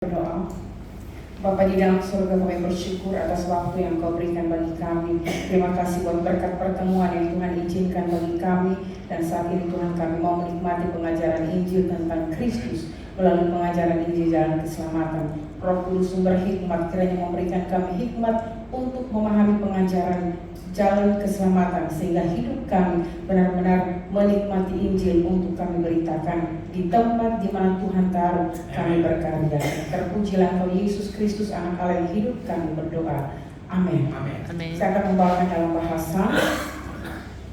Berdoa. Bapa di dalam surga, kami bersyukur atas waktu yang Kau berikan bagi kami. Terima kasih buat berkat pertemuan yang Tuhan izinkan bagi kami. Dan saat ini Tuhan, kami mau menikmati pengajaran Injil tentang Kristus melalui pengajaran Injil jalan keselamatan. Roh Kudus sumber hikmat kiranya memberikan kami hikmat untuk memahami pengajaran jalan keselamatan, sehingga hidup kami benar-benar menikmati Injil untuk kami beritakan di tempat di mana Tuhan taruh kami berkarya. Terpujilah Engkau Yesus Kristus, Anak Allah yang hidup, kami berdoa. Amin. Saya akan membawakan dalam bahasa.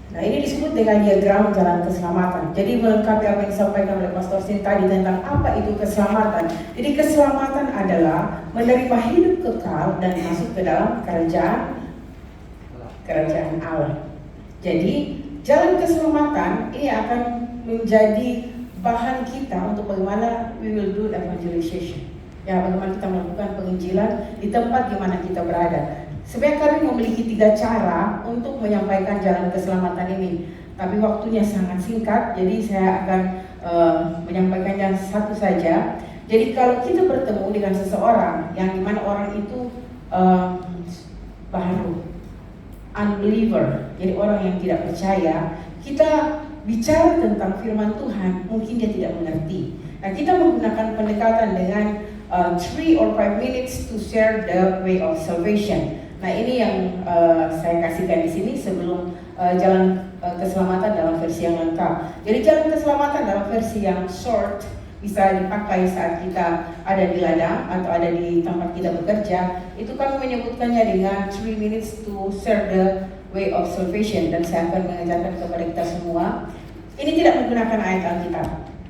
Nah, ini disebut dengan diagram jalan keselamatan. Jadi melengkapi apa yang disampaikan oleh Pastor Sin tadi tentang apa itu keselamatan. Jadi keselamatan adalah menerima hidup kekal dan masuk ke dalam kerajaan Allah. Jadi jalan keselamatan ini akan menjadi bahan kita untuk bagaimana we will do evangelization. Ya, bagaimana kita melakukan penginjilan di tempat di mana kita berada. Sebenarnya kami memiliki 3 cara untuk menyampaikan jalan keselamatan ini, tapi waktunya sangat singkat, jadi saya akan menyampaikannya satu saja. Jadi kalau kita bertemu dengan seseorang yang dimana orang itu baru, unbeliever, jadi orang yang tidak percaya, kita bicara tentang firman Tuhan, mungkin dia tidak mengerti. Nah, kita menggunakan pendekatan dengan 3 or 5 minutes to share the way of salvation. Nah, ini yang saya kasihkan di sini sebelum jalan keselamatan dalam versi yang lengkap. Jadi jalan keselamatan dalam versi yang short bisa dipakai saat kita ada di ladang atau ada di tempat kita bekerja. Itu kami menyebutkannya dengan 3 minutes to share the way of salvation, dan saya akan mengajarkan kepada kita semua. Ini tidak menggunakan ayat Alkitab.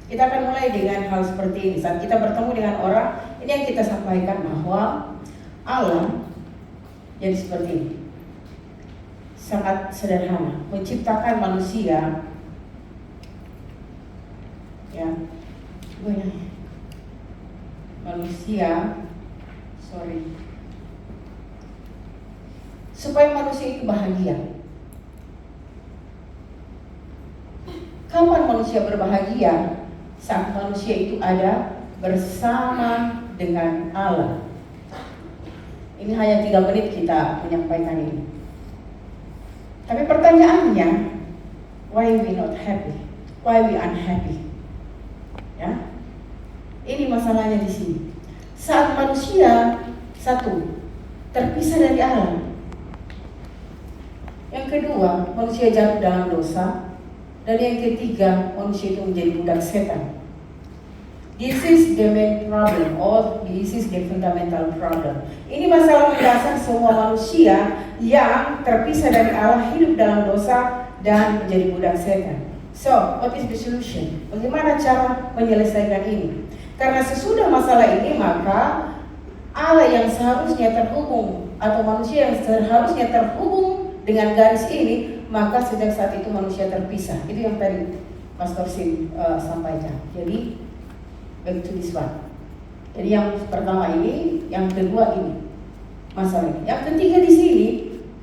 Kita akan mulai dengan hal seperti ini. Saat kita bertemu dengan orang, ini yang kita sampaikan bahwa Allah jadi seperti ini. Sangat sederhana, menciptakan manusia, ya, supaya manusia itu bahagia. Kapan manusia berbahagia? Saat manusia itu ada bersama dengan Allah. Ini hanya 3 menit kita menyampaikan ini. Tapi pertanyaannya, why we not happy? Why we unhappy? Ya, ini masalahnya di sini. Saat manusia satu terpisah dari Allah, yang kedua manusia jatuh dalam dosa, dan yang ketiga manusia itu menjadi budak setan. This is the main problem, or this is the fundamental problem. Ini masalah mendasar semua manusia yang terpisah dari Allah, hidup dalam dosa dan menjadi budak setan. So, what is the solution? Bagaimana cara menyelesaikan ini? Karena sesudah masalah ini, maka Allah yang seharusnya terhubung, atau manusia yang seharusnya terhubung dengan garis ini, maka sejak saat itu manusia terpisah. Itu yang tadi Pastor Sin sampaikan. Jadi, back to this one. Jadi yang pertama ini, yang kedua ini masalah ini. Yang ketiga di sini,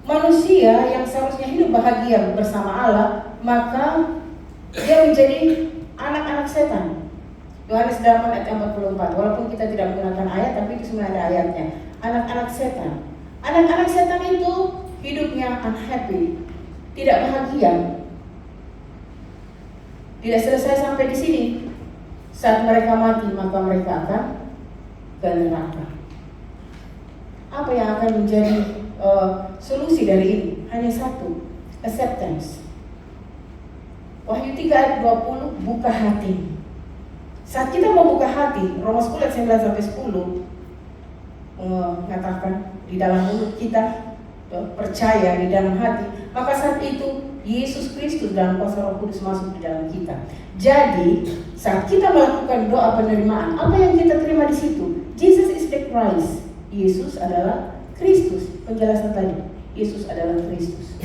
manusia yang seharusnya hidup bahagia bersama Allah, maka dia menjadi anak-anak setan. Yohanes 8 ayat 44. Walaupun kita tidak menggunakan ayat, tapi itu sebenarnya ada ayatnya. Anak-anak setan. Anak-anak setan itu hidupnya unhappy, tidak bahagia. Tidak selesai sampai di sini. Saat mereka mati, maka mereka akan ke neraka. Apa yang akan menjadi solusi dari ini? Hanya satu, acceptance. Wahyu 3 ayat 20, buka hati. Saat kita membuka hati, Roma 10 ayat 9-10 mengatakan di dalam mulut kita percaya di dalam hati, maka saat itu Yesus Kristus dalam kuasa Roh Kudus masuk di dalam kita. Jadi saat kita melakukan doa penerimaan, apa yang kita terima di situ? Jesus is the Christ. Yesus adalah Kristus. Penjelasan tadi, Yesus adalah Kristus.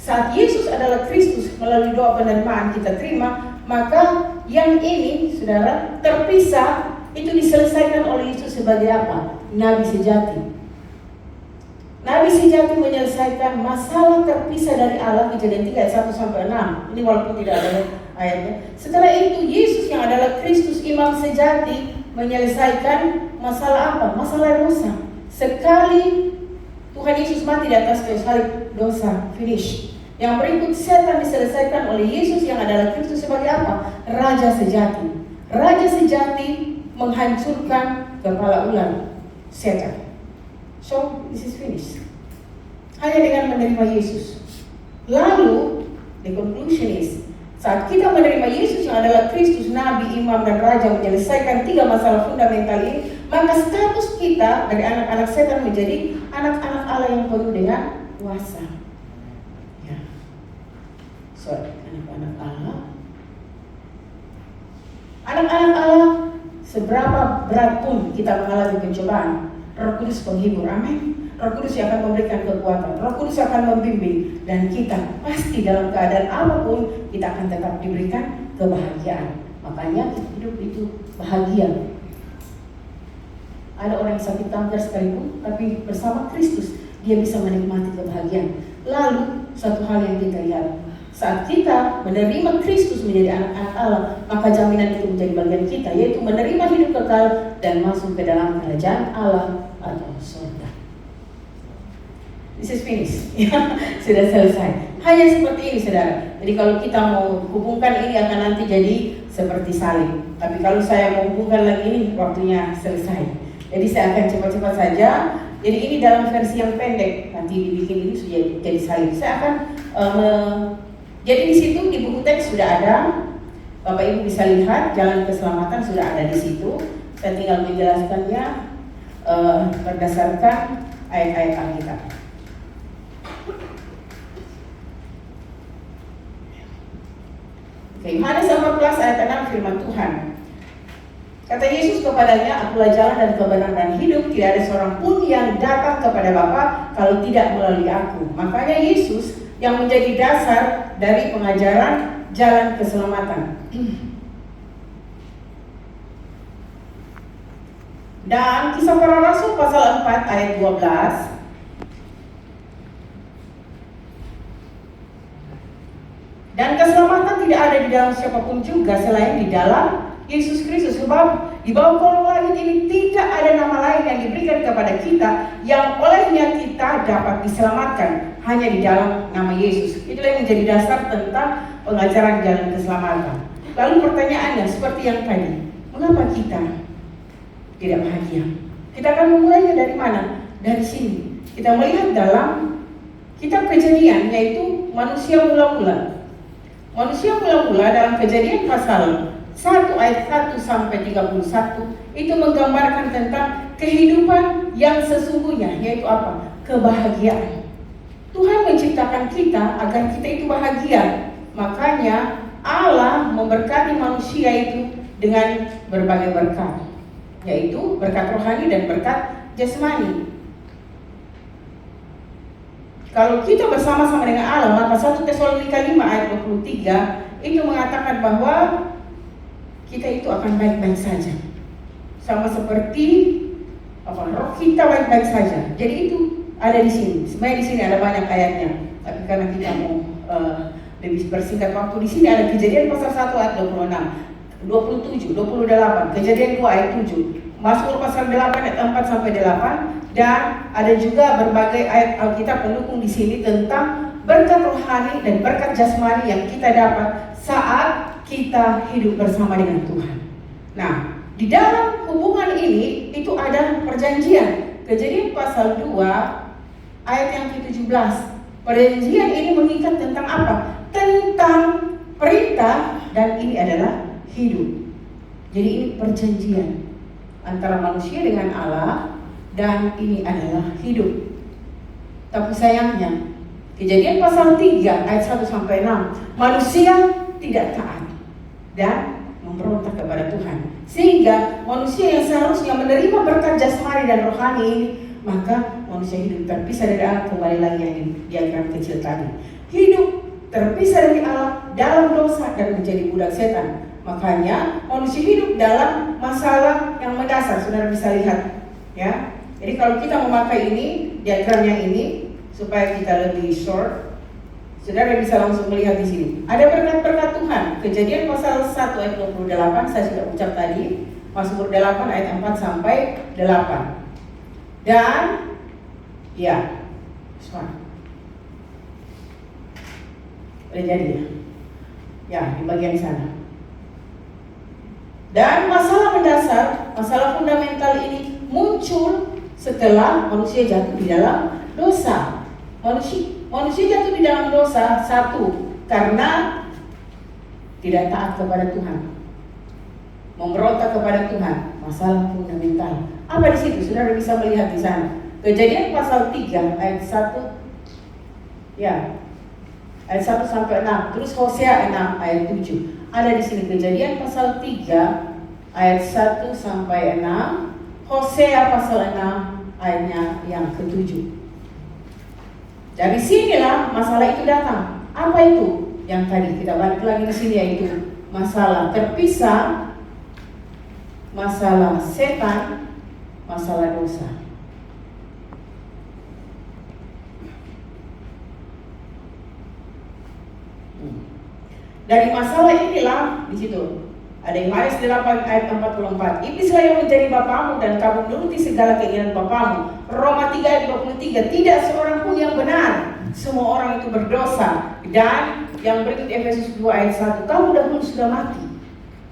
Saat Yesus adalah Kristus, melalui doa penerimaan kita terima, maka yang ini, saudara, terpisah, itu diselesaikan oleh Yesus sebagai apa? Nabi sejati. Nabi sejati menyelesaikan masalah terpisah dari Allah, Kejadian 3 ayat 1-6. Ini walaupun tidak ada ayatnya. Setelah itu Yesus yang adalah Kristus imam sejati menyelesaikan masalah apa? Masalah dosa. Sekali Tuhan Yesus mati di atas kayu salib, dosa finish. Yang berikut setan diselesaikan oleh Yesus yang adalah Kristus sebagai apa? Raja sejati. Raja sejati menghancurkan kepala ular setan. So this is finished. Hanya dengan menerima Yesus. Lalu the conclusion is, saat kita menerima Yesus yang adalah Kristus, Nabi, Imam, dan Raja menyelesaikan 3 masalah fundamental ini, maka status kita dari anak-anak setan menjadi anak-anak Allah yang penuh dengan kuasa. Ya. So, anak-anak Allah. Anak-anak Allah, seberapa berat pun kita mengalami pencobaan, Roh Kudus penghibur, amin. Roh Kudus yang akan memberikan kekuatan, Roh Kudus akan membimbing, dan kita pasti dalam keadaan apapun kita akan tetap diberikan kebahagiaan. Makanya hidup itu bahagia. Ada orang yang sakit kanker sekalipun, tapi bersama Kristus dia bisa menikmati kebahagiaan. Lalu satu hal yang kita lihat, saat kita menerima Kristus menjadi anak-anak Allah, maka jaminan itu menjadi bagian kita, yaitu menerima hidup kekal dan masuk ke dalam kerajaan Allah atau surga. This is finished. Sudah selesai. Hanya seperti ini, saudara. Jadi kalau kita mau hubungkan ini akan nanti jadi seperti salib. Tapi kalau saya mau hubungkan lagi ini, waktunya selesai. Jadi saya akan cepat-cepat saja. Jadi ini dalam versi yang pendek. Nanti dibikin ini sudah jadi salib. Saya akan jadi di situ di buku teks sudah ada. Bapak Ibu bisa lihat jalan keselamatan sudah ada di situ. Saya tinggal menjelaskannya berdasarkan ayat-ayat Alkitab. Oke, Yohanes 14 ayat 6 firman Tuhan. Kata Yesus kepadanya, akulah jalan dan kebenaran dan hidup, tidak ada seorang pun yang datang kepada Bapa kalau tidak melalui aku. Makanya Yesus yang menjadi dasar dari pengajaran jalan keselamatan. Dan Kisah Para Rasul pasal 4 ayat 12. Dan keselamatan tidak ada di dalam siapapun juga selain di dalam Yesus Kristus. Sebab di bawah kolong langit ini tidak ada nama lain yang diberikan kepada kita yang olehnya kita dapat diselamatkan, hanya di dalam nama Yesus. Itulah yang menjadi dasar tentang pengajaran jalan keselamatan. Lalu pertanyaannya seperti yang tadi, mengapa kita tidak bahagia? Kita akan memulainya dari mana? Dari sini. Kita melihat dalam kitab Kejadian, yaitu manusia mula-mula. Manusia mula-mula dalam Kejadian pasal 1 ayat 1 sampai 31 itu menggambarkan tentang kehidupan yang sesungguhnya, yaitu apa? Kebahagiaan. Tuhan menciptakan kita agar kita itu bahagia. Makanya Allah memberkati manusia itu dengan berbagai berkat, yaitu berkat rohani dan berkat jasmani. Kalau kita bersama-sama dengan Allah, maka 1 Tesalonika 5 ayat 23 itu mengatakan bahwa kita itu akan baik-baik saja. Sama seperti roh kita baik-baik saja. Jadi itu ada di sini. Sebenarnya di sini ada banyak ayatnya. Tapi karena kita mau lebih bersingkat waktu, di sini ada Kejadian pasal 1 ayat 26, 27, 28, Kejadian 2 ayat 7, Mazmur pasal 8 ayat 4 sampai 8. Dan ada juga berbagai ayat Alkitab pendukung di sini tentang berkat rohani dan berkat jasmani yang kita dapat saat kita hidup bersama dengan Tuhan. Nah, di dalam hubungan ini itu ada perjanjian. Kejadian pasal 2 ayat yang ke-17. Perjanjian ini mengikat tentang apa? Tentang perintah, dan ini adalah hidup. Jadi ini perjanjian antara manusia dengan Allah, dan ini adalah hidup. Tapi sayangnya Kejadian pasal 3 ayat 1 sampai 6, manusia tidak taat dan memberontak kepada Tuhan, sehingga manusia yang seharusnya menerima berkat jasmani dan rohani ini, maka manusia hidup terpisah dari Allah. Kembali lagi yang di diagram kecil tadi, hidup terpisah dari Allah dalam dosa dan menjadi budak setan. Makanya manusia hidup dalam masalah yang mendasar. Saudara bisa lihat, ya. Jadi kalau kita memakai ini, diagram yang ini, supaya kita lebih short, Saudara bisa langsung melihat di sini. Ada berkat-berkat Tuhan. Kejadian pasal 1 ayat 28, saya sudah ucap tadi. Mazmur 8 ayat 4 sampai 8. Dan ya, udah jadi ya. Ya, di bagian sana. Dan masalah mendasar, masalah fundamental ini muncul setelah manusia jatuh di dalam dosa. Manusia jatuh di dalam dosa, satu, karena tidak taat kepada Tuhan, memberontak kepada Tuhan, masalah fundamental. Apa di situ? Saudara bisa melihat di sana. Kejadian pasal 3 ayat 1, ya, ayat 1 sampai 6. Terus Hosea 6 ayat 7. Ada di sini Kejadian pasal 3 ayat 1 sampai 6. Hosea pasal 6 ayatnya yang ke-7. Dari sinilah masalah itu datang. Apa itu? Yang tadi kita balik lagi ke sini, yaitu masalah terpisah, masalah setan, masalah dosa. Dari masalah inilah di situ ada Yohanes 8 ayat 44. Iblislah yang menjadi bapamu dan kamu menuruti segala keinginan bapamu. Roma 3 ayat 23. Tidak seorang pun yang benar, semua orang itu berdosa. Dan yang berikut Efesus 2 ayat 1. Kamu dahulu sudah mati.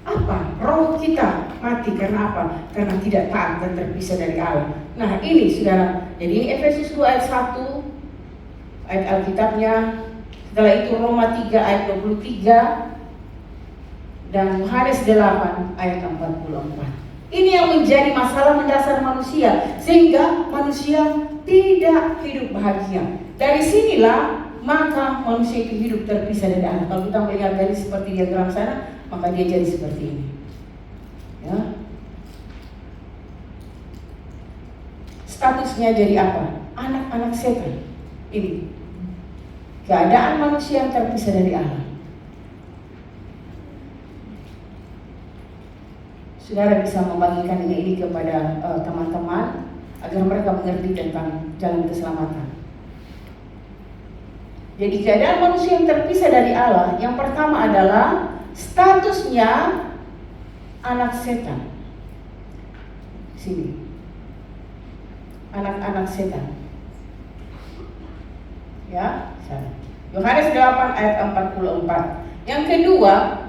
Apa? Roh kita mati karena apa? Karena tidak taat dan terpisah dari Allah. Nah ini saudara. Jadi ini Efesus 2 ayat 1 ayat Alkitabnya. Setelah itu Roma 3 ayat 23 dan Yohanes 8 ayat 44. Ini yang menjadi masalah mendasar manusia, sehingga manusia tidak hidup bahagia. Dari sinilah maka manusia itu hidup terpisah dari Allah. Kalau kita melihat dari seperti diagram sana, maka dia jadi seperti ini. Ya. Statusnya jadi apa? Anak-anak setan. Ini keadaan manusia yang terpisah dari Allah. Saudara bisa membagikan ini kepada teman-teman agar mereka mengerti tentang jalan keselamatan. Jadi keadaan manusia yang terpisah dari Allah, yang pertama adalah statusnya anak setan. Sini, anak-anak setan. Ya, sana. Yohanes 8 ayat 44. Yang kedua,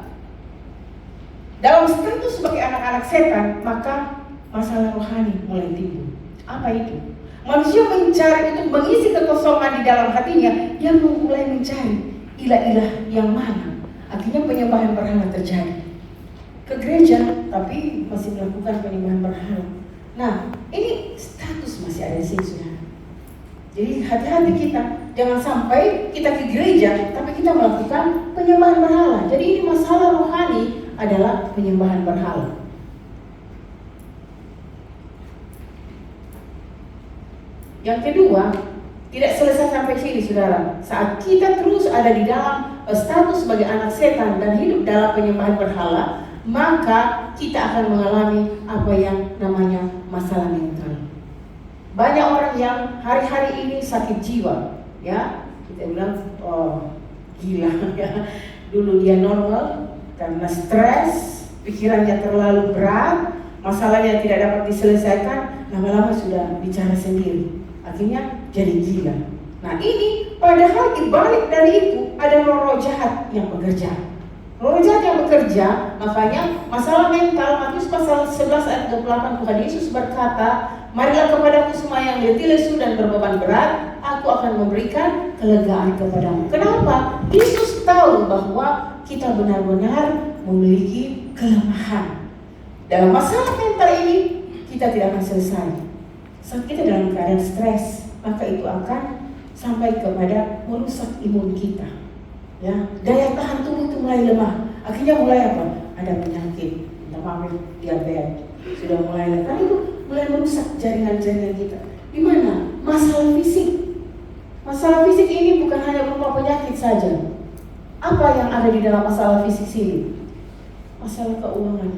dalam status sebagai anak-anak setan, maka masalah rohani mulai timbul. Apa itu? Manusia mencari untuk mengisi kekosongan di dalam hatinya, yang mulai mencari ilah-ilah yang mana. Akhirnya penyembahan berhala terjadi. Ke gereja, tapi masih melakukan penyembahan berhala. Nah, ini status masih ada di sini, saudara. Jadi hati-hati kita, jangan sampai kita ke gereja, tapi kita melakukan penyembahan berhala. Jadi ini masalah rohani adalah penyembahan berhala. Yang kedua, tidak selesai sampai sini, saudara. Saat kita terus ada di dalam status sebagai anak setan dan hidup dalam penyembahan berhala, maka kita akan mengalami apa yang namanya masalah mental. Banyak orang yang hari-hari ini sakit jiwa, ya. Kita bilang, oh, gila, ya. Dulu dia normal, karena stres, pikirannya terlalu berat, masalahnya tidak dapat diselesaikan, lama-lama sudah bicara sendiri. Akhirnya jadi gila. Nah ini, padahal dibalik dari itu ada roh jahat yang bekerja. Roh jahat yang bekerja, makanya masalah mental, Matius pasal 11 ayat 28, Tuhan Yesus berkata, marilah kepadaku semua yang letih lesu dan berbeban berat, aku akan memberikan kelegaan kepadamu. Kenapa? Yesus tahu bahwa kita benar-benar memiliki kelemahan. Dalam masalah mental ini, kita tidak akan selesai. Saat kita dalam keadaan stres, maka itu akan sampai kepada merusak imun kita. Ya, daya tahan tubuh itu mulai lemah. Akhirnya mulai apa? Ada penyakit, diabetes, sudah mulai. Karena itu mulai merusak jaringan-jaringan kita. Di mana? Masalah fisik. Masalah fisik ini bukan hanya berupa penyakit saja. Apa yang ada di dalam masalah fisik sini? Masalah keuangan,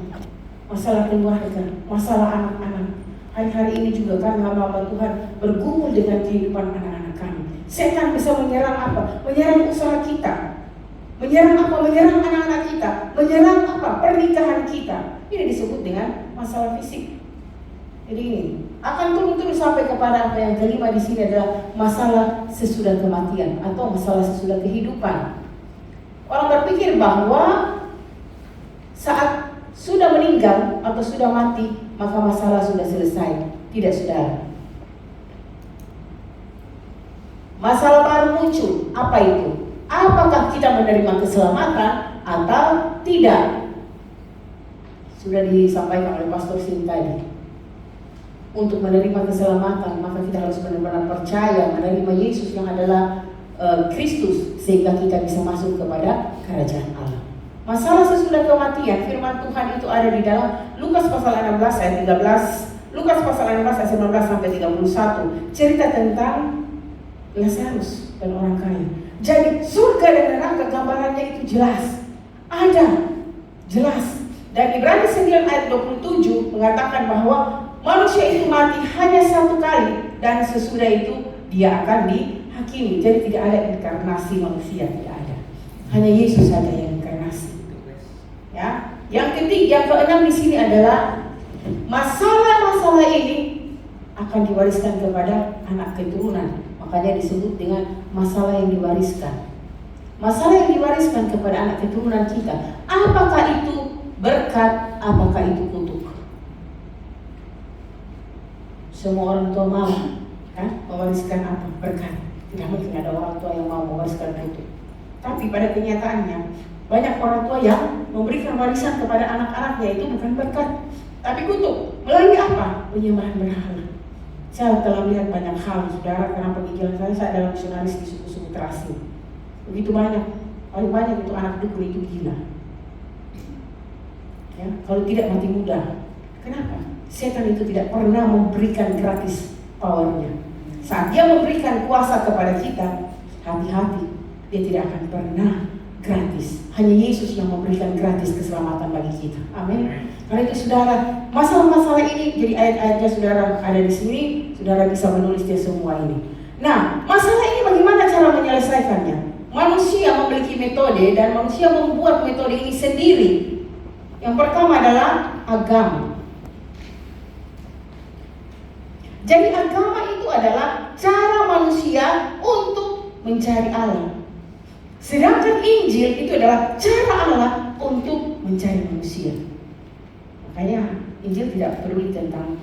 masalah keluarga, masalah anak-anak. Hari-hari ini juga kami hamba Tuhan bergumul dengan kehidupan anak-anak kami. Setan bisa menyerang apa? Menyerang usaha kita. Menyerang apa? Menyerang anak-anak kita. Menyerang apa? Pernikahan kita. Ini disebut dengan masalah fisik. Jadi ini akan turun-turun sampai kepada apa yang kelima di sini adalah masalah sesudah kematian atau masalah sesudah kehidupan. Orang berpikir bahwa saat sudah meninggal atau sudah mati maka masalah sudah selesai. Tidak, saudara. Masalah baru muncul. Apa itu? Apakah kita menerima keselamatan atau tidak? Sudah disampaikan oleh Pastor Sin tadi. Untuk menerima keselamatan, maka kita harus benar-benar percaya menerima Yesus yang adalah Kristus, sehingga kita bisa masuk kepada kerajaan Allah. Masalah sesudah kematian, firman Tuhan itu ada di dalam Lukas pasal 16 ayat 13, Lukas pasal 16 ayat 19 sampai 31, cerita tentang Lazarus dan orang kaya. Jadi surga dan neraka gambarannya itu jelas, ada, jelas. Dan Ibrani 9 ayat 27 mengatakan bahwa manusia itu mati hanya satu kali dan sesudah itu dia akan dihakimi. Jadi tidak ada inkarnasi manusia, tidak ada. Hanya Yesus saja yang inkarnasi. Ya. Yang keenam di sini adalah masalah-masalah ini akan diwariskan kepada anak keturunan. Makanya disebut dengan masalah yang diwariskan. Masalah yang diwariskan kepada anak keturunan kita. Apakah itu berkat, apakah itu kutuk? Semua orang tua mau kan mewariskan apa? Berkat. Tidak mungkin ada orang tua yang mau mewariskan kutuk. Tapi pada kenyataannya banyak orang tua yang memberikan warisan kepada anak-anaknya itu bukan berkat, tapi kutuk. Melalui apa? Penyembahan berhala. Saya telah melihat banyak hal, saudara, karena penginjilan saya adalah misionaris di suku-suku terasing. Begitu banyak, paling banyak itu anak dukun itu gila. Ya, kalau tidak mati muda. Kenapa? Setan itu tidak pernah memberikan gratis powernya. Saat dia memberikan kuasa kepada kita, hati-hati, dia tidak akan pernah gratis. Hanya Yesus yang memberikan gratis keselamatan bagi kita. Amin. Karena itu saudara, masalah-masalah ini, jadi ayat-ayatnya saudara ada di sini, saudara bisa menulisnya semua ini. Nah, masalah ini bagaimana cara menyelesaikannya? Manusia memiliki metode dan manusia membuat metode ini sendiri. Yang pertama adalah agama. Jadi agama itu adalah cara manusia untuk mencari Allah. Sedangkan Injil itu adalah cara Allah untuk mencari manusia. Makanya Injil tidak peduli tentang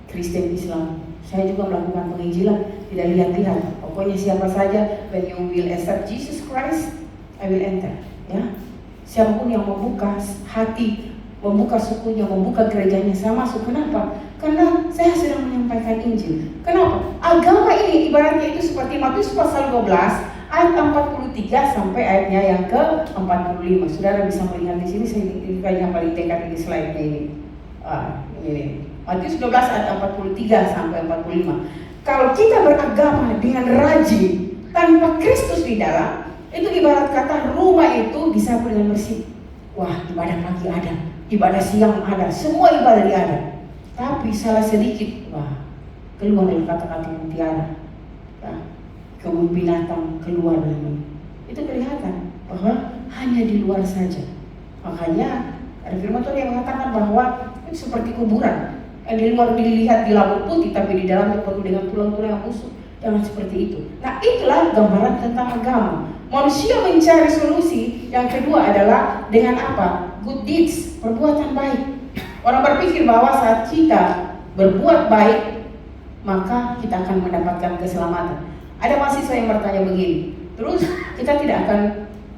Kristen Islam. Saya juga melakukan penginjilan, tidak lihat-lihat. Pokoknya siapa saja, when you will accept Jesus Christ, I will enter. Ya, siapapun yang membuka hati, membuka sukunya, membuka gerejanya, saya masuk. Kenapa? Karena saya sedang menyampaikan Injil. Kenapa? Agama ini ibaratnya itu seperti Matius pasal 12 ayat 43 sampai ayatnya yang ke-45. Saudara bisa melihat di sini, saya kayaknya paling dekat di slide-nya ini. Ini Matius 12 ayat 43 sampai 45. Kalau kita beragama dengan rajin tanpa Kristus di dalam, itu ibarat kata rumah itu disapu dengan bersih. Wah, ibadah pagi ada, ibadah siang ada, semua ibadah ada. Tapi salah sedikit, wah, keluar dari kata-kata mutiara, kebun binatang keluar dari. Itu kelihatan bahwa hanya di luar saja. Makanya ada firman Tuhan yang mengatakan bahwa itu seperti kuburan. Yang di luar dilihat di labur putih, tapi di dalam penuh dengan tulang-tulang yang busuk. Jangan seperti itu. Nah, itulah gambaran tentang agama. Manusia mencari solusi. Yang kedua adalah dengan apa? Good deeds, perbuatan baik. Orang berpikir bahwa saat kita berbuat baik, maka kita akan mendapatkan keselamatan. Ada mahasiswa yang bertanya begini, terus kita tidak akan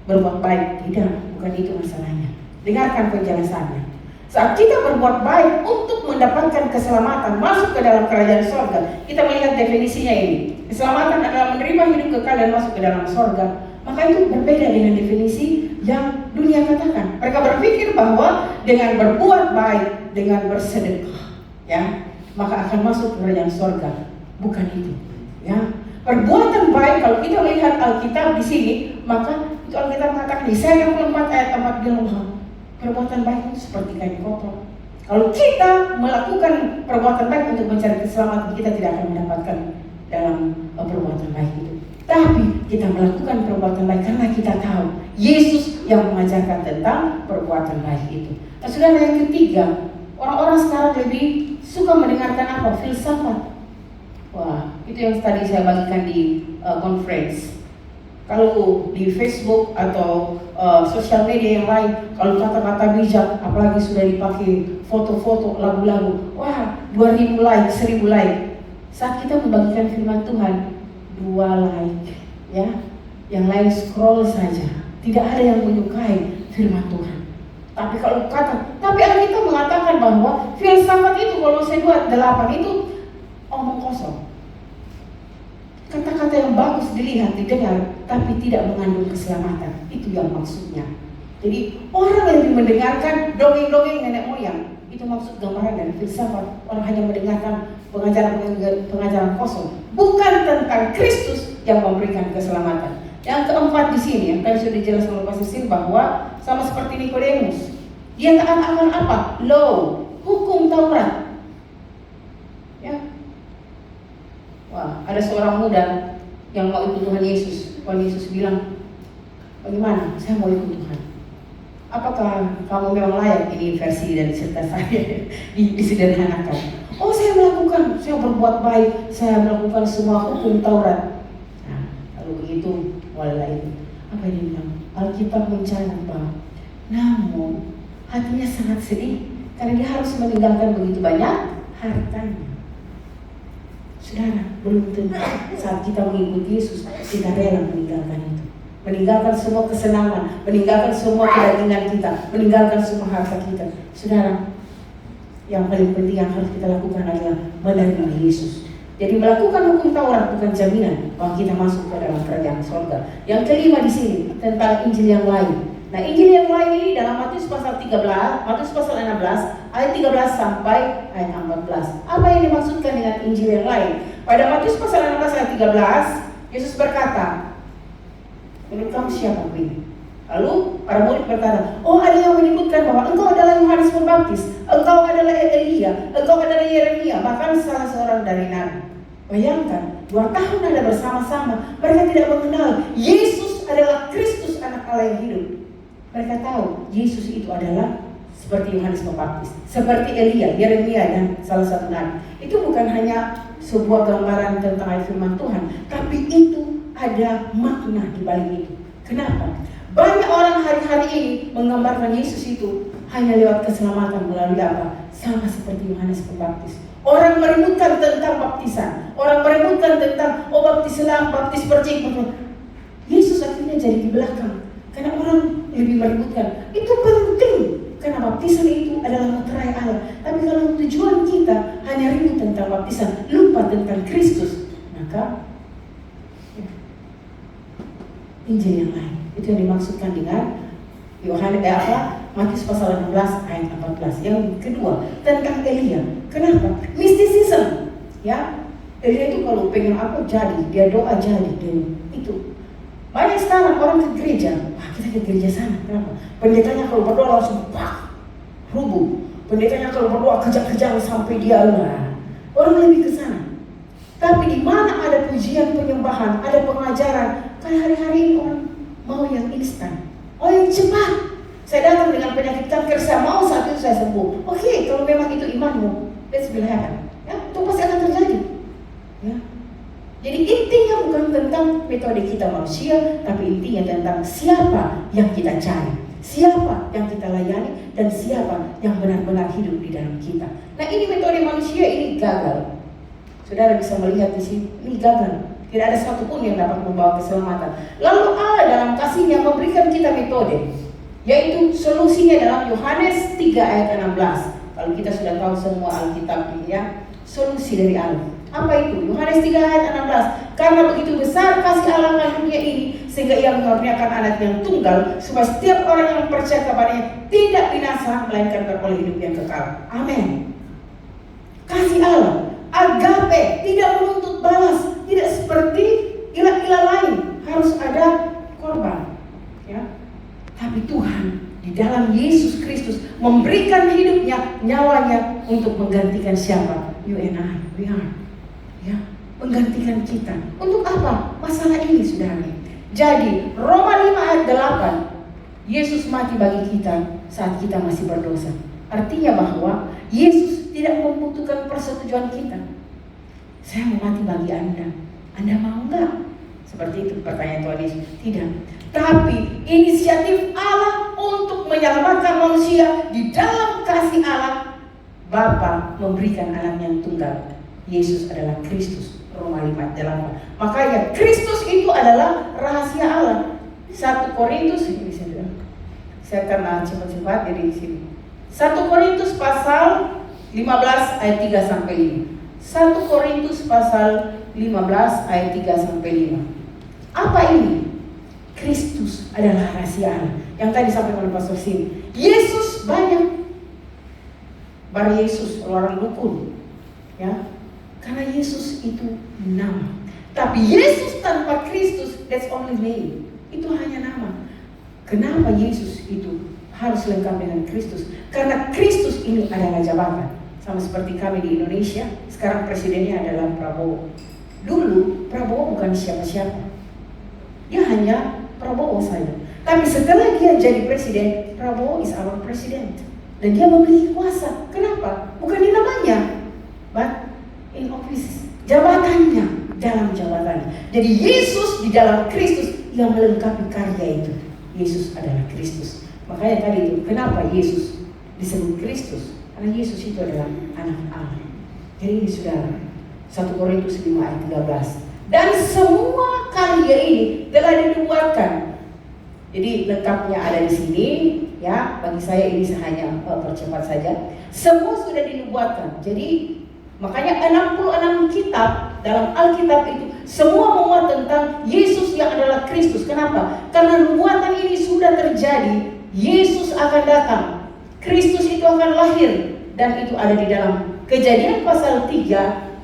berbuat baik? Tidak, bukan itu masalahnya. Dengarkan penjelasannya. Saat kita berbuat baik untuk mendapatkan keselamatan, masuk ke dalam kerajaan sorga, kita melihat definisinya ini. Keselamatan adalah menerima hidup kekal dan masuk ke dalam sorga. Maka itu berbeda dengan definisi yang dunia katakan. Mereka berpikir bahwa dengan berbuat baik, dengan bersedekah, ya, maka akan masuk ke kerajaan sorga. Bukan itu, ya. Perbuatan baik, kalau kita melihat Alkitab di sini, maka itu Alkitab mengatakan di Yesaya 64 ayat 4 bilang, perbuatan baik itu seperti kain kotor. Kalau kita melakukan perbuatan baik untuk mencari keselamatan, kita tidak akan mendapatkan dalam perbuatan baik itu. Tapi kita melakukan perbuatan baik karena kita tahu Yesus yang mengajarkan tentang perbuatan baik itu. Nah, saudara, yang ketiga, orang-orang sekarang lebih suka mendengarkan apa? Filsafat. Wah, itu yang tadi saya bagikan di conference. Kalau di Facebook atau sosial media yang lain, kalau kata-kata bijak, apalagi sudah dipakai foto-foto, lagu-lagu, wah, 2000 like, 1000 like. Saat kita membagikan firman Tuhan, 2 like, ya, yang lain scroll saja. Tidak ada yang menyukai firman Tuhan. Tapi kalau tapi Alkitab mengatakan bahwa filsafat itu, kalau saya buat 8 itu omong kosong. Kata-kata yang bagus dilihat, didengar, tapi tidak mengandung keselamatan. Itu yang maksudnya. Jadi orang lebih mendengarkan dongeng-dongeng nenek moyang. Itu maksud gambaran dari filsafat. Orang hanya mendengarkan pengajaran kosong, bukan tentang Kristus yang memberikan keselamatan. Yang keempat di sini, yang tadi sudah dijelaskan oleh Pastor Sil, bahwa sama seperti Nikodemus, dia taat akan apa? Law, hukum Taurat. Ya. Wah, ada seorang muda yang mau ikut Tuhan Yesus. Tuhan Yesus bilang, bagaimana? Saya mau ikut Tuhan. Apakah kamu memang layak? Ini versi dari cerita saya disederhanakan. Oh, saya melakukan, saya berbuat baik, saya melakukan semua hukum Taurat. Nah, kalau begitu, walai. Apa yang bilang? Alkitab mencatat, namun hatinya sangat sedih karena dia harus meninggalkan begitu banyak hartanya. Saudara, belum tentu saat kita mengikuti Yesus, kita rela meninggalkan itu. Meninggalkan semua kesenangan, meninggalkan semua kedagingan kita, meninggalkan semua harta kita. Saudara, yang paling penting yang harus kita lakukan adalah menerima Yesus. Jadi melakukan hukum Taurat bukan jaminan bahwa kita masuk ke dalam kerajaan surga. Yang kelima di sini tentang Injil yang lain. Nah, Injil yang lain ini dalam Matius pasal 13, Matius pasal 16, ayat 13 sampai ayat 14. Apa yang dimaksudkan dengan Injil yang lain? Pada Matius pasal 16 ayat 13, Yesus berkata, menurut kamu siapa ini? Lalu para murid berkata, oh, ada yang menyebutkan bahwa engkau adalah Yohanes Pembaptis, engkau adalah Elia, engkau adalah Yeremia, bahkan salah seorang dari nabi. Bayangkan, 2 tahun ada bersama-sama, mereka tidak mengenal Yesus adalah Kristus, anak Allah yang hidup. Mereka tahu Yesus itu adalah seperti Yohanes Pembaptis, seperti Elia, Yeremia, dan salah satu nabi. Itu bukan hanya sebuah gambaran tentang ayat firman Tuhan, tapi itu ada makna di balik itu. Kenapa? Banyak orang hari-hari ini menggambarkan Yesus itu hanya lewat keselamatan melalui apa? Sama seperti Yohanes Pembaptis. Orang meributkan tentang baptisan, orang meributkan tentang baptis selam, baptis percik. Yesus akhirnya jadi di belakang karena orang lebih meributkan. Itu penting karena baptisan itu adalah meterai Allah. Tapi kalau tujuan kita hanya ribut tentang baptisan, lupa tentang Kristus, maka Injil yang lain. Itu yang dimaksudkan dengan Yohanes Matius pasal 16 ayat 14. Yang kedua tentang Elia. Kenapa? Mistisism. Ya, Elia itu kalau pengen apa jadi, dia doa jadi. Itu banyak sekarang orang ke gereja. Wah, kita ke gereja sana. Kenapa? Pendetanya kalau berdoa langsung rubuh. Pendetanya kalau berdoa kejang-kejang sampai dia orang lebih ke sana. Tapi di mana ada pujian penyembahan, ada pengajaran, kan hari-hari ini orang mau yang instan, yang cepat. Saya datang dengan penyakit kanker, saya mau saat itu saya sembuh. Oke, kalau memang itu imanmu, let's be happen. Ya, itu pasti akan terjadi. Ya. Jadi intinya bukan tentang metode kita manusia, tapi intinya tentang siapa yang kita cari, siapa yang kita layani, dan siapa yang benar-benar hidup di dalam kita. Nah, ini metode manusia ini gagal. Saudara bisa melihat di sini, ini gagal. Tidak ada satupun yang dapat membawa keselamatan. Lalu Allah dalam kasih-Nya memberikan kita metode, yaitu solusinya dalam Yohanes 3 ayat 16. Kalau kita sudah tahu semua Alkitab ini ya, solusi dari Allah. Apa itu? Yohanes 3 ayat 16. Karena begitu besar kasih Allah akan dunia ini, sehingga Ia mengaruniakan anak yang tunggal, supaya setiap orang yang percaya kepadanya tidak binasa, melainkan beroleh hidup yang kekal. Amin. Kasih Allah, agape, tidak menuntut balas. Tidak seperti ilah-ilah lain, harus ada korban. Ya. Tapi Tuhan di dalam Yesus Kristus memberikan hidupnya, nyawanya untuk menggantikan siapa? You and I, we are. Ya. menggantikan kita. Untuk apa? Masalah ini, saudara. Jadi Roma 5 ayat 8, Yesus mati bagi kita saat kita masih berdosa. Artinya bahwa Yesus tidak membutuhkan persetujuan kita. Saya mau mati bagi Anda mau enggak? Seperti itu pertanyaan Tuhan Yesus. Tidak. Tapi inisiatif Allah untuk menyelamatkan manusia di dalam kasih Allah. Bapa memberikan anak yang tunggal. Yesus adalah Kristus. Roma 5 ayat 8. Makanya Kristus itu adalah rahasia Allah. 1 Korintus ini saya akan cepat-cepat jadi di sini. 1 Korintus pasal 15 ayat 3 sampai 5. 1 Korintus pasal 15 ayat 3 sampai 5. Apa ini? Kristus adalah rahasia Allah. Yang tadi disampaikan oleh Pastor Sim. Yesus banyak. Bar Yesus orang dukun. Ya. Karena Yesus itu nama. Tapi Yesus tanpa Kristus, that's only name. Itu hanya nama. Kenapa Yesus itu harus lengkap dengan Kristus? Karena Kristus ini adalah jabatan. Sama seperti kami di Indonesia, sekarang presidennya adalah Prabowo. Dulu Prabowo bukan siapa-siapa. Dia hanya Prabowo saja. Tapi setelah dia jadi presiden, Prabowo is our president. Dan dia memiliki kuasa. Kenapa? Bukan di namanya, but in office. Jabatannya, dalam jabatannya. Jadi Yesus di dalam Kristus yang melengkapi karya itu. Yesus adalah Kristus. Makanya tadi itu, kenapa Yesus disebut Kristus? Karena Yesus itu adalah anak Allah. Jadi ini saudara, 1 Korintus 5 ayat 13. Dan semua karya ini telah dibuatkan. Jadi lengkapnya ada di sini, ya. Bagi saya ini hanya percepat saja. Semua sudah dibuatkan. Jadi makanya 66 kitab dalam Alkitab itu semua memuat tentang Yesus yang adalah Kristus. Kenapa? Karena nubuatan ini sudah terjadi. Yesus akan datang. Kristus itu akan lahir. Dan itu ada di dalam Kejadian pasal 3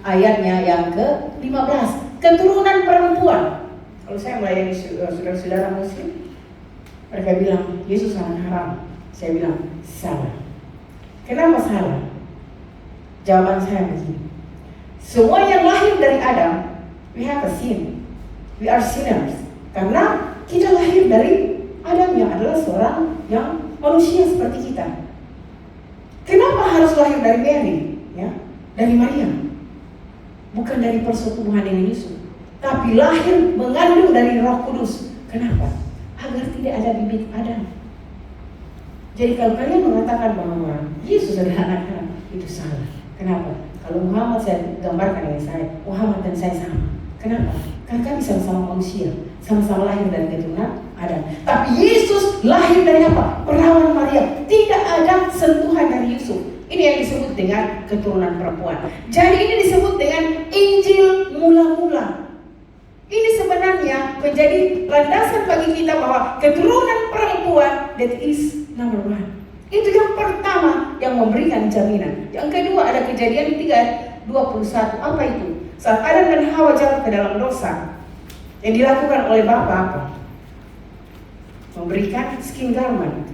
ayatnya yang ke-15. Keturunan perempuan. Kalau saya melayani saudara-saudara muslim, mereka bilang Yesus sangat haram. Saya bilang salah. Kenapa salah? Jawaban saya begini. Semua yang lahir dari Adam, we have a sin. We are sinners. Karena kita lahir dari Adam yang adalah seorang yang manusia seperti kita. Kenapa harus lahir dari Mary? Ya, dari Maria. Bukan dari persetubuhan dengan Yusuf, tapi lahir mengandung dari Roh Kudus. Kenapa? Agar tidak ada bibit Adam. Jadi kalau kalian mengatakan bahwa Yesus adalah anak-anak, itu salah. Kenapa? Kalau Muhammad, saya gambarkan dengan saya, Muhammad dan saya sama. Kenapa? Karena kami sama-sama manusia, sama-sama lahir dari keturunan Adam. Tapi Yesus lahir dari apa? Perawan Maria. Tidak ada sentuhan dari Yusuf. Ini yang disebut dengan keturunan perempuan. Jadi ini disebut dengan Injil mula-mula. Ini sebenarnya menjadi landasan bagi kita bahwa keturunan perempuan, that is number one. Itu yang pertama yang memberikan jaminan. Yang kedua ada Kejadian 3:21. Apa itu? Saat Adam dan Hawa jatuh ke dalam dosa, yang dilakukan oleh Bapa apa? Memberikan skin garment,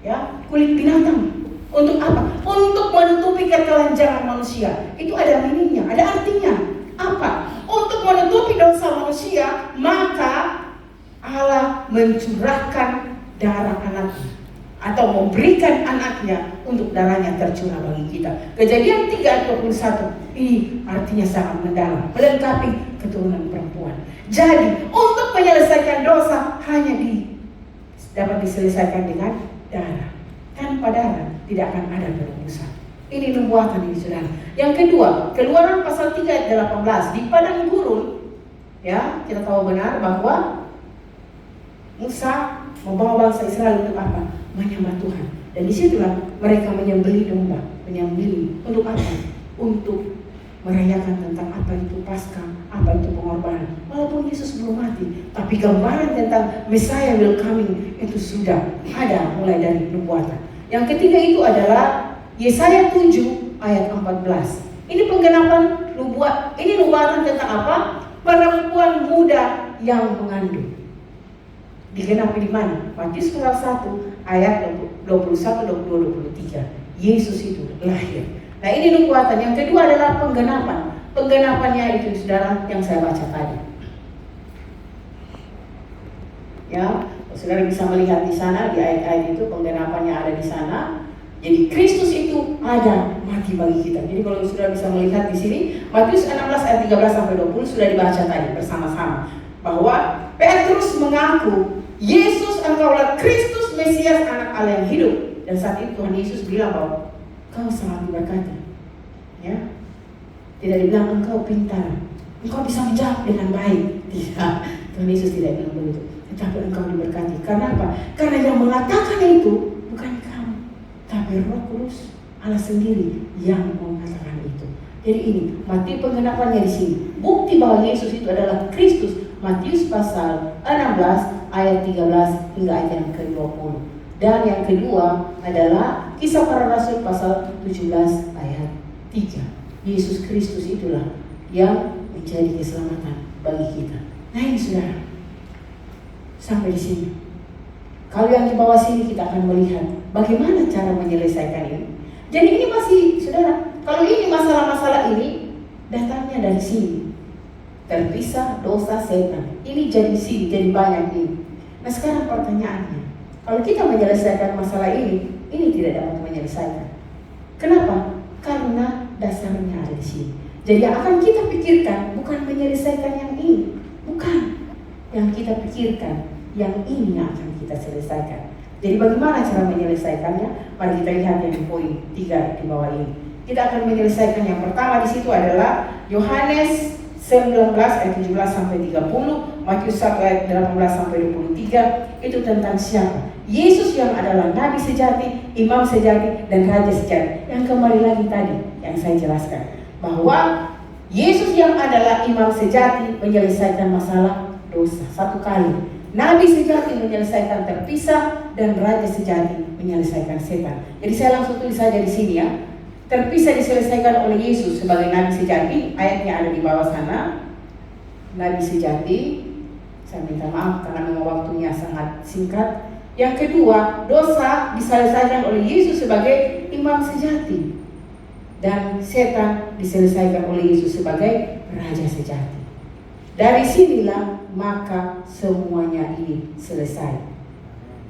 ya, kulit binatang. Untuk apa? Untuk menutupi ketelanjangan manusia. Itu ada minimnya, ada artinya. Apa? Untuk menutupi dosa manusia, maka Allah mencurahkan darah anaknya, atau memberikan anaknya untuk darahnya tercurah bagi kita. Kejadian 3:21 ini artinya sangat mendalam, melengkapi keturunan perempuan. Jadi untuk menyelesaikan dosa hanya dapat diselesaikan dengan darah. Tanpa darah tidak akan ada penebusan. Ini nubuatan ini saudara. Yang kedua, Keluaran pasal 3 ayat 18. Di padang gurun, ya, kita tahu benar bahwa Musa membawa bangsa Israel untuk apa? Menyembah Tuhan. Dan disitulah mereka menyembelih domba. Menyembelih untuk apa? Untuk merayakan tentang apa itu Paskah, apa itu pengorbanan. Walaupun Yesus belum mati, tapi gambaran tentang Messiah will coming itu sudah ada mulai dari nubuatan. Yang ketiga itu adalah Yesaya 7 ayat 14. Ini penggenapan nubuat. Ini nubuatan tentang apa? Perempuan muda yang mengandung. Digenapi di mana? Matius pasal 1 ayat 21, 22, 23. Yesus itu lahir. Nah ini nubuatan. Yang kedua adalah penggenapan. Penggenapannya itu saudara yang saya baca tadi. Ya, saudara bisa melihat di sana di ayat-ayat itu penggenapannya ada di sana. Jadi Kristus itu ada mati bagi kita. Jadi kalau saudara bisa melihat di sini Matius 16 ayat 13 sampai 20 sudah dibaca tadi bersama-sama bahwa Petrus mengaku, Yesus engkaulah Kristus Mesias anak Allah yang hidup. Dan saat itu Tuhan Yesus bilang bahwa kau sangat diberkati. Ya. Tidak dibilang engkau pintar, engkau bisa menjawab dengan baik. Tidak, Tuhan Yesus tidak bilang begitu. Tetapi engkau diberkati. Karena apa? Karena yang mengatakan itu bukan kamu, tapi Roh Kudus Allah sendiri yang mengatakan itu. Jadi ini mati penggenapannya di sini. Bukti bahwa Yesus itu adalah Kristus. Matius pasal 16 ayat 13 hingga ayat yang ke-20. Dan yang kedua adalah Kisah Para Rasul pasal 17 ayat 3. Yesus Kristus itulah yang menjadi keselamatan bagi kita. Nah ini saudara, sampai di sini. Kalau yang di bawah sini kita akan melihat bagaimana cara menyelesaikan ini. Jadi ini masih, saudara, kalau ini masalah-masalah ini datangnya dari sini. Terpisah dosa setan. Ini jadi sini, jadi banyak ini. Nah sekarang pertanyaannya, kalau kita menyelesaikan masalah ini tidak dapat menyelesaikan. Kenapa? Karena dasarnya ada di sini. Jadi yang akan kita pikirkan bukan menyelesaikan yang ini, bukan. Yang kita pikirkan yang ini yang akan kita selesaikan. Jadi bagaimana cara menyelesaikannya? Mari kita lihat yang di poin 3 di bawah ini. Kita akan menyelesaikan yang pertama di situ adalah Yohanes 19 ayat 17 sampai 30, Matius 1 ayat 18 sampai 23. Itu tentang siapa? Yesus yang adalah Nabi sejati, Imam sejati, dan Raja sejati. Yang kembali lagi tadi yang saya jelaskan bahwa Yesus yang adalah Imam sejati menyelesaikan masalah dosa satu kali. Nabi sejati menyelesaikan terpisah, dan Raja sejati menyelesaikan setan. Jadi saya langsung tulis saja di sini ya. Terpisah diselesaikan oleh Yesus sebagai Nabi sejati, ayatnya ada di bawah sana. Nabi sejati, saya minta maaf karena memang waktunya sangat singkat. Yang kedua, dosa diselesaikan oleh Yesus sebagai Imam sejati, dan setan diselesaikan oleh Yesus sebagai Raja sejati. Dari sinilah maka semuanya ini selesai.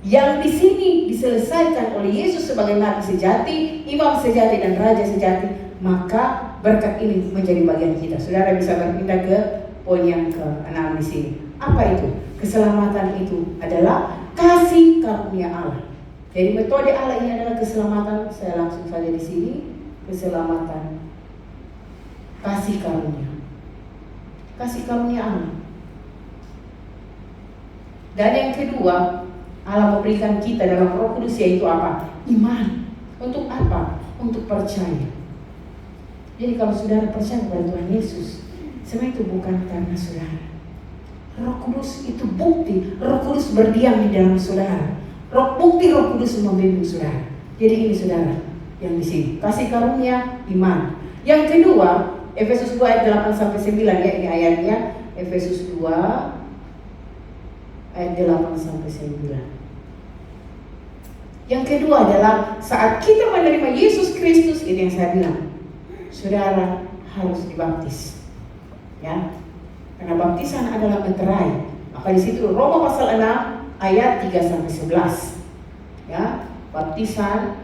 Yang di sini diselesaikan oleh Yesus sebagai Nabi sejati, Imam sejati, dan Raja sejati, maka berkat ini menjadi bagian kita. Saudara bisa berpindah ke poin yang ke-6 di sini. Apa itu? Keselamatan itu adalah kasih karunia Allah. Jadi metode Allah ini adalah keselamatan. Saya langsung saja di sini, keselamatan, kasih karunia. Kasih karunia Allah. Dan yang kedua, Allah memberikan kita dalam Roh Kudus, yaitu apa? Iman. Untuk apa? Untuk percaya. Jadi kalau saudara percaya kepada Tuhan Yesus, sebenarnya itu bukan karena saudara. Roh Kudus itu bukti. Roh Kudus berdiam di dalam saudara. Roh Kudus membimbing saudara. Jadi ini saudara yang di sini. Kasih karunia, iman. Yang kedua, Efesus 2 ayat 8 sampai 9 ya, ini ayatnya. Efesus 2 ayat 8 sampai 9. Yang kedua adalah saat kita menerima Yesus Kristus, ini yang saya bilang, saudara harus dibaptis. Ya. Karena baptisan adalah meterai. Maka di situ Roma pasal 6 ayat 3 sampai 11. Ya, baptisan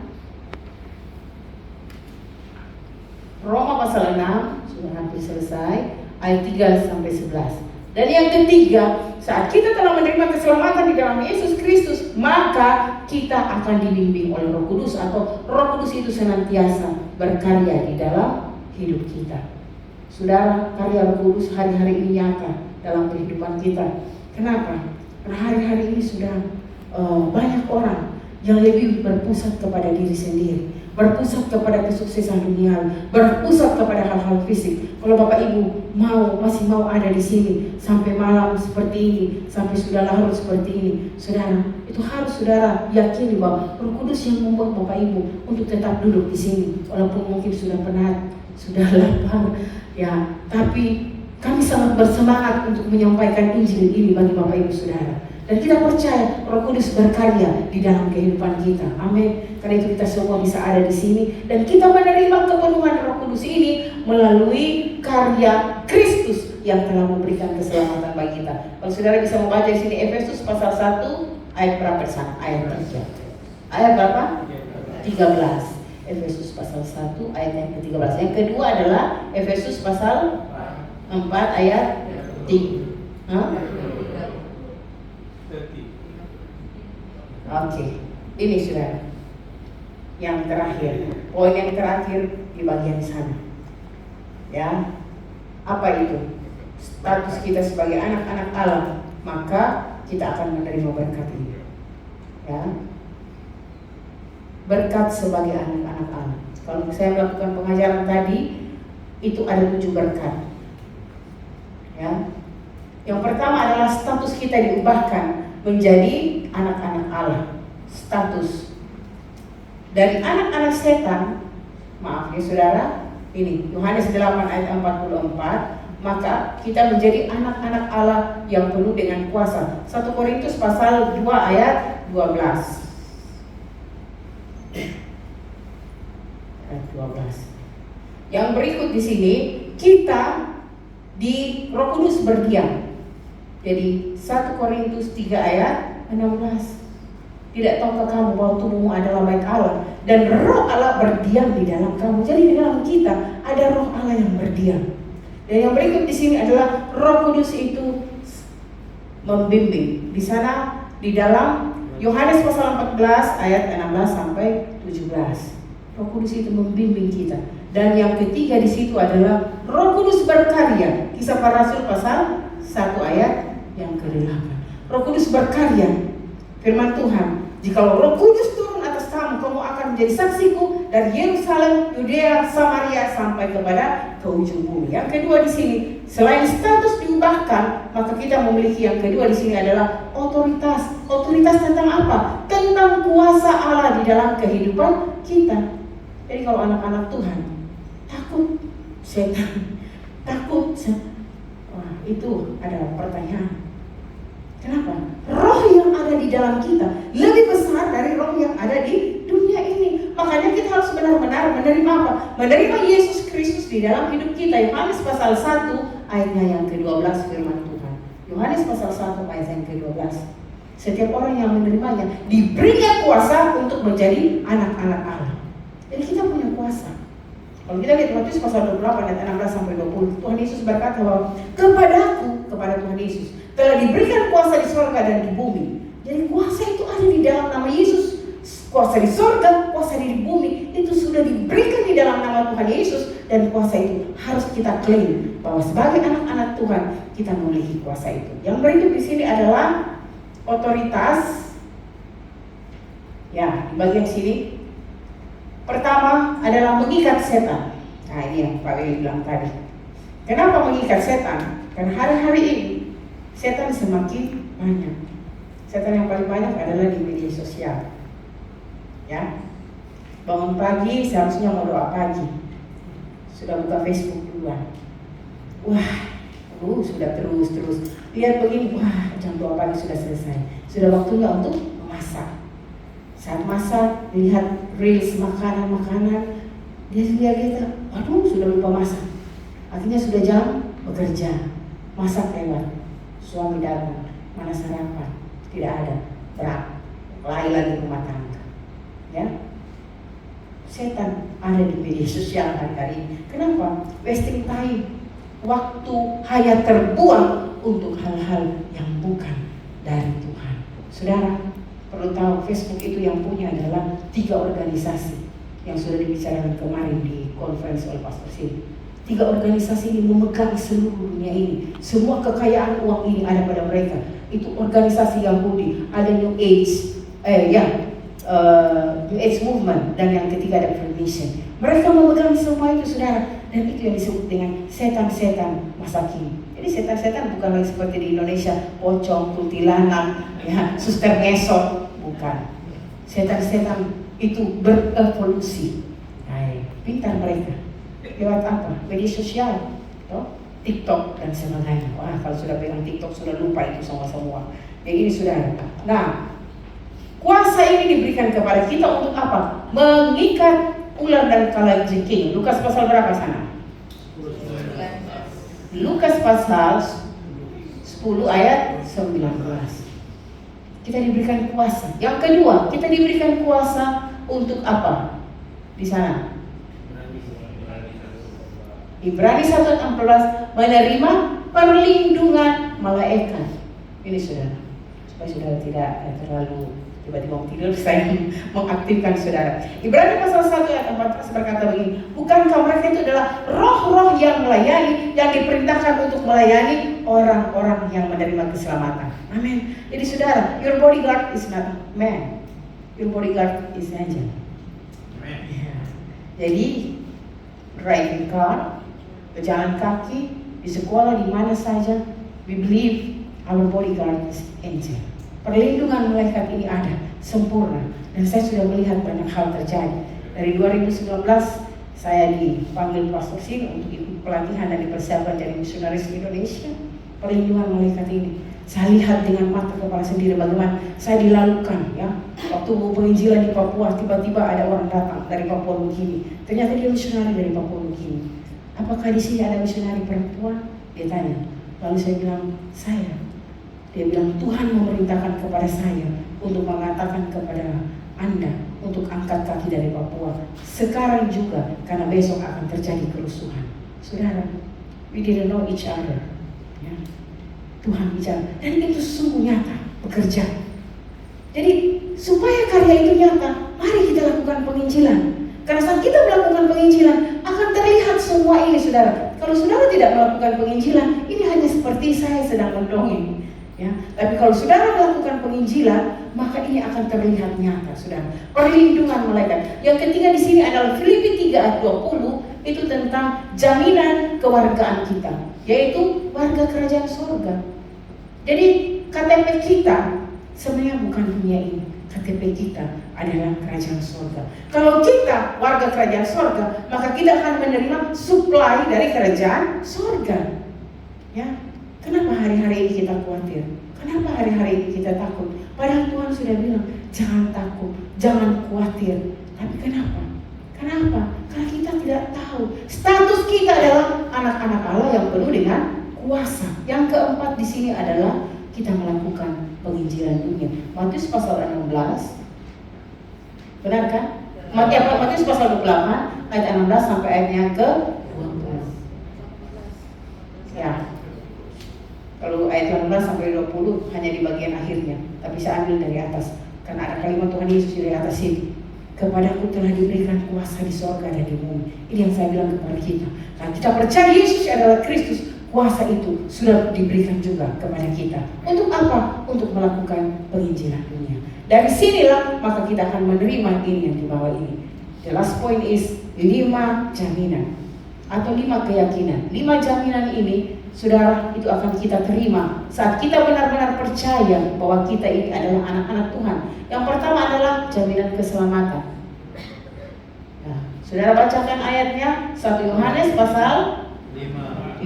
Roma pasal 6 sudah hampir selesai, ayat 3 sampai 11. Dan yang ketiga, saat kita telah menerima keselamatan di dalam Yesus Kristus, maka kita akan dibimbing oleh Roh Kudus, atau Roh Kudus itu senantiasa berkarya di dalam hidup kita. Saudara, karya Roh Kudus hari-hari ini nyata dalam kehidupan kita. Kenapa? Karena hari-hari ini sudah banyak orang yang lebih berpusat kepada diri sendiri, berpusat kepada kesuksesan dunia, berpusat kepada hal-hal fisik. Kalau Bapak Ibu masih mau ada di sini sampai malam seperti ini, sampai sudah larut seperti ini, saudara, itu harus saudara yakini bahwa Roh Kudus yang membuat Bapak Ibu untuk tetap duduk di sini, walaupun mungkin sudah penat, sudah lapar, ya. Tapi kami sangat bersemangat untuk menyampaikan Injil ini bagi Bapak Ibu saudara. Dan kita percaya Roh Kudus berkarya di dalam kehidupan kita. Amin. Karena itu kita semua bisa ada di sini, dan kita menerima kepenuhan Roh Kudus ini melalui karya karya Kristus yang telah memberikan keselamatan bagi kita. Kalau saudara bisa membaca di sini Efesus pasal 1 ayat berapa di sana? Ayat 3. Ayat berapa? 13. Efesus pasal 1 ayat yang ke-13. Yang kedua adalah Efesus pasal 4 ayat 3. Oke, ini saudara. Yang terakhir, poin yang terakhir di bagian sana. Ya, apa itu? Status kita sebagai anak-anak Allah, maka kita akan menerima berkat ini. Ya, berkat sebagai anak-anak Allah. Kalau saya melakukan pengajaran tadi, itu ada 7 berkat. Ya, yang pertama adalah status kita diubahkan menjadi anak-anak Allah. Status dari anak-anak setan, maaf ya saudara, ini Yohanes 8 ayat 44, maka kita menjadi anak-anak Allah yang penuh dengan kuasa. 1 Korintus pasal 2 ayat 12. Ayat 12. Yang berikut di sini, kita di Roh Kudus berdiam. Jadi 1 Korintus 3 ayat 16. Tidak tahukah kamu bahwa tubuhmu adalah bait Allah dan Roh Allah berdiam di dalam kamu. Jadi di dalam kita ada Roh Allah yang berdiam. Dan yang berikut di sini adalah Roh Kudus itu membimbing. Di sana di dalam Yohanes pasal 14 ayat 16 sampai 17. Roh Kudus itu membimbing kita. Dan yang ketiga di situ adalah Roh Kudus berkarya. Kisah Para Rasul pasal 1 ayat yang ke-8. Roh Kudus berkarya. Firman Tuhan, jikalau Roh Kudus turun atas kamu, kamu akan menjadi saksiku dari Yerusalem, Yudea, Samaria sampai kepada ke ujung bumi. Yang kedua di sini, selain status diubahkan, maka kita memiliki yang kedua di sini adalah otoritas. Otoritas tentang apa? Tentang kuasa Allah di dalam kehidupan kita. Jadi kalau anak-anak Tuhan takut setan, takut setan, wah itu ada pertanyaan. Kenapa? Roh yang ada di dalam kita lebih besar dari roh yang ada di dunia ini. Makanya kita harus benar-benar menerima apa? Menerima Yesus Kristus di dalam hidup kita. Yohanes pasal 1 ayatnya yang ke-12 firman Tuhan. Yohanes pasal 1 ayat yang ke-12. Setiap orang yang menerimanya diberikan kuasa untuk menjadi anak-anak Allah. Jadi kita punya kuasa. Kalau kita lihat Matius pasal 28 ayat 16 sampai 20, Tuhan Yesus berkata bahwa kepada Tuhan Yesus telah diberikan kuasa di surga dan di bumi. Jadi kuasa itu ada di dalam nama Yesus. Kuasa di surga, kuasa di bumi itu sudah diberikan di dalam nama Tuhan Yesus. Dan kuasa itu harus kita klaim bahwa sebagai anak-anak Tuhan kita memiliki kuasa itu. Yang berikut di sini adalah otoritas. Ya, di bagian sini pertama adalah mengikat setan. Nah ini yang Pak Weli bilang tadi. Kenapa mengikat setan? Karena hari-hari ini setan semakin banyak. Setan yang paling banyak adalah di media sosial. Ya, bangun pagi seharusnya mau doa pagi, sudah buka Facebook duluan. Wah, sudah terus lihat begini. Wah, jam doa pagi sudah selesai. Sudah waktunya untuk memasak. Saat masak, lihat reels makanan, dia lihat, waduh sudah lupa masak. Akhirnya sudah jam bekerja, masak lewat. Suami datang, mana sarapan? Tidak ada, berat, lagi rumah tangga. Ya, setan ada di media sosial hari-hari ini. Kenapa? Wasting time, waktu hanya terbuang untuk hal-hal yang bukan dari Tuhan. Saudara perlu tahu, Facebook itu yang punya adalah 3 organisasi yang sudah dibicarakan kemarin di konferensi oleh Pastor Sim. 3 organisasi ini memegang seluruh dunia ini. Semua kekayaan uang ini ada pada mereka. Itu organisasi Yahudi, ada New Age, New Age Movement, dan yang ketiga ada Freemason. Mereka memegang semua itu, saudara. Dan itu yang disebut dengan setan-setan masa kini. Jadi setan-setan bukan lagi seperti di Indonesia, pocong, kuntilanak, ya, suster ngesot, bukan. Setan-setan itu berevolusi. Pintar mereka. Lewat apa? Media sosial, TikTok dan sebagainya. Wah, kalau sudah pegang TikTok sudah lupa itu semua. Yang ini sudah. Nah, kuasa ini diberikan kepada kita untuk apa? Mengikat ular dan kalajengking. Lukas pasal berapa sana? Lukas pasal 10 ayat 19. Kita diberikan kuasa. Yang kedua, kita diberikan kuasa untuk apa? Di sana. Ibrani 1:16, menerima perlindungan malaikat. Ini saudara, supaya saudara tidak terlalu tiba-tiba mau tidur, saya mengaktifkan saudara. Ibrani pasal 1 ayat 14 berkata begini, bukankah mereka itu adalah roh-roh yang melayani, yang diperintahkan untuk melayani orang-orang yang menerima keselamatan. Amin. Jadi saudara, your bodyguard is not man, your bodyguard is angel. Amin. Ya. Jadi driving car, berjalan kaki, di sekolah, di mana saja, we believe our bodyguard is angel. Perlindungan malaikat ini ada, sempurna. Dan saya sudah melihat banyak hal terjadi. Dari 2019, saya dipanggil Pastor Sin untuk ikut pelatihan dan dipersiapkan jadi misionaris Indonesia. Perlindungan malaikat ini, saya lihat dengan mata kepala sendiri bagaimana saya dilalukan, ya. Waktu mau penginjilan di Papua, tiba-tiba ada orang datang dari Papua Nugini. Ternyata dia misionari dari Papua Nugini. Apakah di sini ada misionari perempuan? Dia tanya. Lalu saya bilang, saya. Dia bilang, Tuhan memerintahkan kepada saya untuk mengatakan kepada Anda untuk angkat kaki dari Papua. Sekarang juga, karena besok akan terjadi kerusuhan. Saudara, we didn't know each other. Ya. Tuhan bicara, dan itu sungguh nyata, bekerja. Jadi, supaya karya itu nyata, mari kita lakukan penginjilan. Karena saat kita melakukan penginjilan, akan terlihat semua ini, saudara. Kalau saudara tidak melakukan penginjilan, ini hanya seperti saya sedang mendongeng. Ya, tapi kalau saudara melakukan penginjilan, maka ini akan terlihat nyata, saudara. Perlindungan malaikat. Yang ketiga di sini adalah Filipi 3 ayat 20, itu tentang jaminan kewargaan kita, yaitu warga kerajaan surga. Jadi KTP kita sebenarnya bukan dunia ini. KTP kita adalah kerajaan surga. Kalau kita warga kerajaan surga, maka kita akan menerima supply dari kerajaan surga. Ya. Kenapa hari-hari ini kita khawatir? Kenapa hari-hari ini kita takut? Padahal Tuhan sudah bilang, jangan takut, jangan khawatir. Tapi kenapa? Kenapa? Karena kita tidak tahu. Status kita adalah anak-anak Allah yang penuh dengan kuasa. Yang keempat di sini adalah kita melakukan penginjilan dunia. Matius pasal 16. Benar kan? Matius pasal 28 ayat 16 sampai ayatnya ke 12. Ya. Kalau ayat 18 sampai 20 hanya di bagian akhirnya, tapi saya ambil dari atas karena ada kalimat Tuhan Yesus di atas ini. Kepadaku telah diberikan kuasa di surga dan di bumi. Ini yang saya bilang kepada kita. Kalau kita percaya Yesus adalah Kristus, kuasa itu sudah diberikan juga kepada kita. Untuk apa? Untuk melakukan penginjilan dunia. Dari sinilah maka kita akan menerima ini yang di bawah ini. The last point is 5 jaminan atau 5 keyakinan. 5 jaminan ini, saudara, itu akan kita terima saat kita benar-benar percaya bahwa kita ini adalah anak-anak Tuhan. Yang pertama adalah jaminan keselamatan. Nah, saudara bacakan ayatnya, 1 Yohanes pasal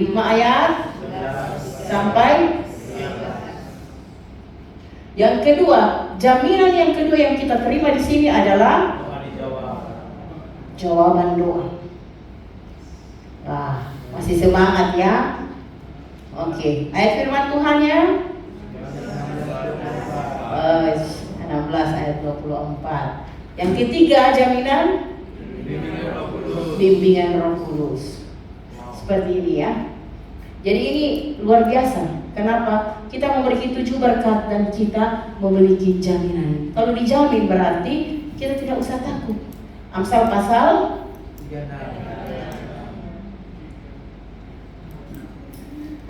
5 ayat sampai. Yang kedua, jaminan yang kedua yang kita terima di sini adalah jawaban doa. Wah, masih semangat ya? Oke, ayat firman Tuhan ya. 16 ayat 24. Yang ketiga jaminan bimbingan Roh Kudus. Seperti ini ya. Jadi ini luar biasa. Kenapa? Kita memiliki 7 berkat dan kita memiliki jaminan. Kalau dijamin berarti kita tidak usah takut. Amsal pasal 36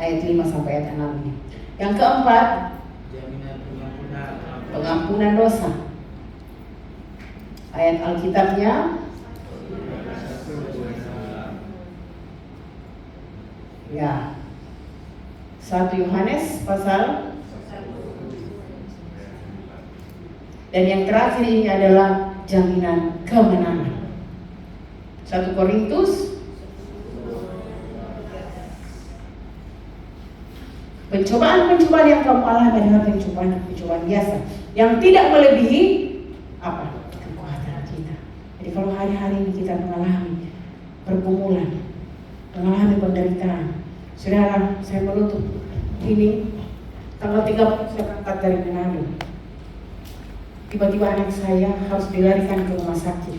ayat 5 sampai ayat 6. Yang keempat, pengampunan dosa. Ayat Alkitabnya ya 1 Yohanes pasal. Dan yang terakhir ini adalah jaminan kemenangan. 1 Korintus. Pencobaan-pencobaan yang kamu alami adalah pencobaan biasa yang tidak melebihi apa? Kekuatan kita. Jadi kalau hari-hari ini kita mengalami pergumulan, mengalami penderitaan, Saudara, saya menutup ini. Tanggal 30 saya berangkat dari Manado. Tiba-tiba anak saya harus dilarikan ke rumah sakit.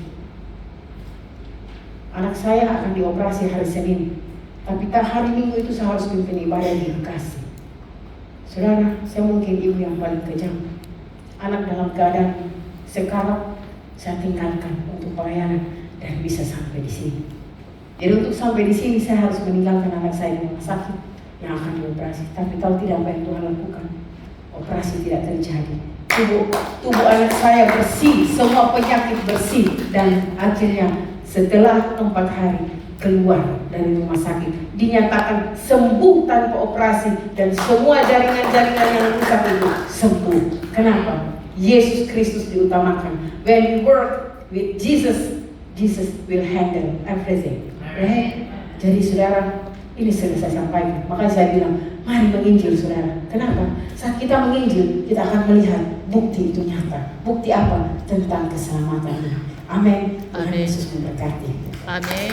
Anak saya akan dioperasi hari Senin, tapi hari Minggu itu saya harus pimpin ibadah di Bekasi. Saudara, saya mungkin ibu yang paling kejam. Anak dalam keadaan sekarat saya tinggalkan untuk pelayanan dan bisa sampai di sini. Jadi untuk sampai di sini saya harus meninggalkan anak saya di rumah sakit yang akan dioperasi. Tapi tahu tidak apa yang Tuhan lakukan? Operasi tidak terjadi. Tubuh anak saya bersih, semua penyakit bersih, dan akhirnya setelah 4 hari keluar dari rumah sakit, dinyatakan sembuh tanpa operasi dan semua jaringan-jaringan yang rusak itu sembuh. Kenapa? Yesus Kristus diutamakan. When we work with Jesus, Jesus will handle everything. Right? Jadi saudara, ini sudah saya sampaikan. Makanya saya bilang, mari menginjil saudara. Kenapa? Saat kita menginjil, kita akan melihat bukti itu nyata. Bukti apa? Tentang keselamatan. Amin. Tuhan Yesus memberkati. Amin.